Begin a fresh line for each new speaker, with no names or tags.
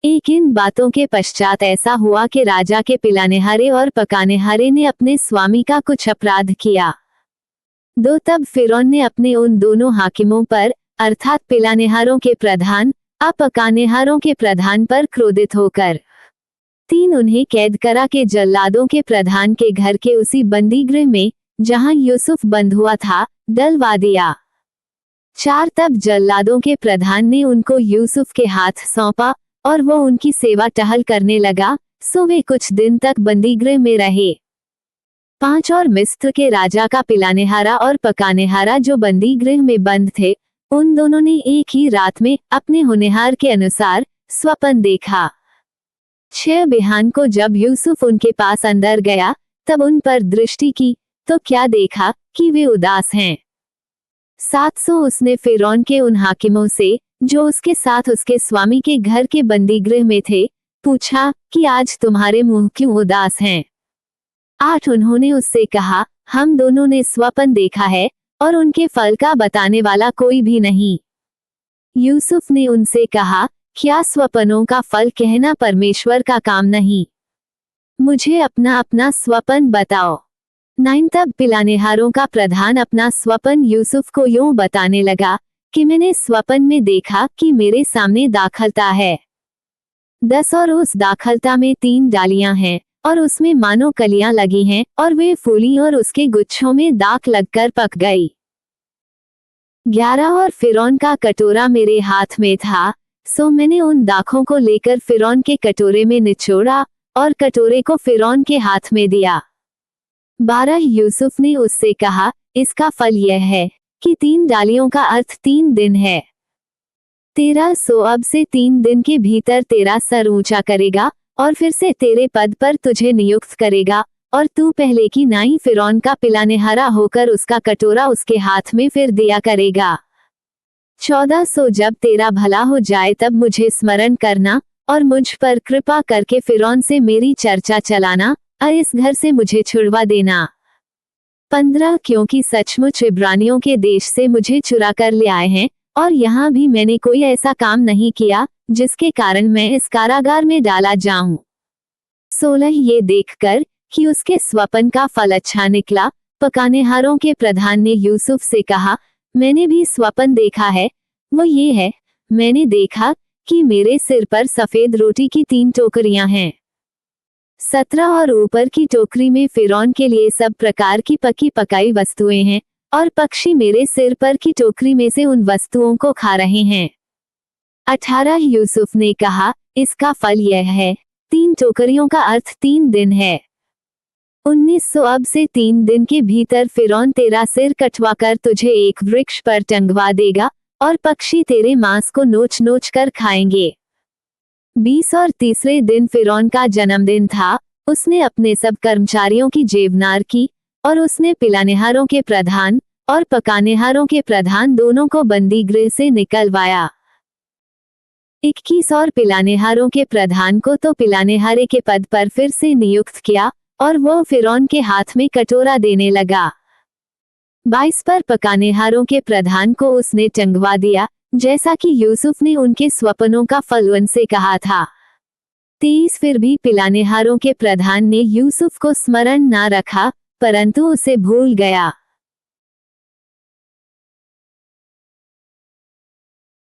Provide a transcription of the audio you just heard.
इन बातों के पश्चात ऐसा हुआ कि राजा के पिलानेहारे और पकानेहारे ने अपने स्वामी का कुछ अपराध किया। तब फिरौन ने अपने उन दोनों हाकिमों पर, अर्थात पिलानेहारों के प्रधान और पकानेहारों के प्रधान पर क्रोधित होकर उन्हें कैद करा के जल्लादों के प्रधान के घर के उसी बंदीगृह में, जहां यूसुफ बंद हुआ था, डलवा दिया। तब जल्लादों के प्रधान ने उनको यूसुफ के हाथ सौंपा और वो उनकी सेवा टहल करने लगा, सो वे कुछ दिन तक बंदीगृह में रहे। 5 और मिस्र के राजा का पिलानेहारा और पकानेहारा जो बंदीगृह में बंद थे, उन दोनों ने एक ही रात में अपने होनहार के अनुसार स्वप्न देखा। 6 बिहान को जब यूसुफ उनके पास अंदर गया, तब उन पर दृष्टि की, तो क्या देखा कि वे उदास हैं। 7 उसने फिरौन के उन हाकिमों से, जो उसके साथ उसके स्वामी के घर के बंदीगृह में थे, पूछा कि आज तुम्हारे मुंह क्यों उदास हैं। 8 उन्होंने उससे कहा, हम दोनों ने स्वप्न देखा है और उनके फल का बताने वाला कोई भी नहीं। यूसुफ ने उनसे कहा, क्या स्वप्नों का फल कहना परमेश्वर का काम नहीं? मुझे अपना अपना स्वप्न बताओ। 9 तब पिलानेहारों का प्रधान अपना स्वप्न यूसुफ को यूं बताने लगा कि मैंने स्वप्न में देखा कि मेरे सामने दाखलता है। 10 और उस दाखलता में 3 डालियां हैं और उसमें मानो कलियां लगी हैं और वे फूली और उसके गुच्छों में दाख लगकर पक गई। 11 और फिरौन का कटोरा मेरे हाथ में था, सो मैंने उन दाखों को लेकर फिरौन के कटोरे में निचोड़ा और कटोरे को फिरौन के हाथ में दिया। 12 यूसुफ ने उससे कहा, इसका फल यह है कि 3 डालियों का अर्थ 3 दिन है। 13 सो अब से 3 दिन के भीतर तेरा सर ऊंचा करेगा और फिर से तेरे पद पर तुझे नियुक्त करेगा और तू पहले की नाई फिरौन का पिलानेहारा होकर उसका कटोरा उसके हाथ में फिर दिया करेगा। 14 सो जब तेरा भला हो जाए तब मुझे स्मरण करना और मुझ पर कृपा करके फिरौन से मेरी चर्चा चलाना और इस घर से मुझे छुड़वा देना। 15 क्योंकि सचमुच इब्रानियों के देश से मुझे चुरा कर ले आए हैं और यहाँ भी मैंने कोई ऐसा काम नहीं किया जिसके कारण मैं इस कारागार में डाला जाऊं। 16 ये देखकर कि उसके स्वप्न का फल अच्छा निकला, पकानेहारों के प्रधान ने यूसुफ से कहा, मैंने भी स्वप्न देखा है, वो ये है, मैंने देखा कि मेरे सिर पर सफेद रोटी की 3 टोकरियां हैं। 17 और ऊपर की टोकरी में फिरौन के लिए सब प्रकार की पकी पकाई वस्तुएं हैं और पक्षी मेरे सिर पर की टोकरी में से उन वस्तुओं को खा रहे हैं। 18 यूसुफ ने कहा, इसका फल यह है, 3 टोकरियों का अर्थ 3 दिन है। 19 अब से 3 दिन के भीतर फिरौन तेरा सिर कटवा कर तुझे एक वृक्ष पर टंगवा देगा और पक्षी तेरे मांस को नोच नोच कर खाएंगे। 20 और तीसरे दिन फिरौन का जन्मदिन था, उसने अपने सब कर्मचारियों की जेवनार की और उसने पिलानेहारों के प्रधान और पकानेहारों के प्रधान दोनों को बंदीगृह से निकलवाया। 21 और पिलानेहारों के प्रधान को तो पिलानेहारे के पद पर फिर से नियुक्त किया और वो फिरौन के हाथ में कटोरा देने लगा। 22 पर पकानेहारों के प्रधान को उसने टंगवा दिया, जैसा कि यूसुफ ने उनके स्वप्नों का फल उनसे कहा था। 23 फिर भी पिलानेहारों के प्रधान ने यूसुफ को स्मरण ना रखा, परंतु उसे भूल गया।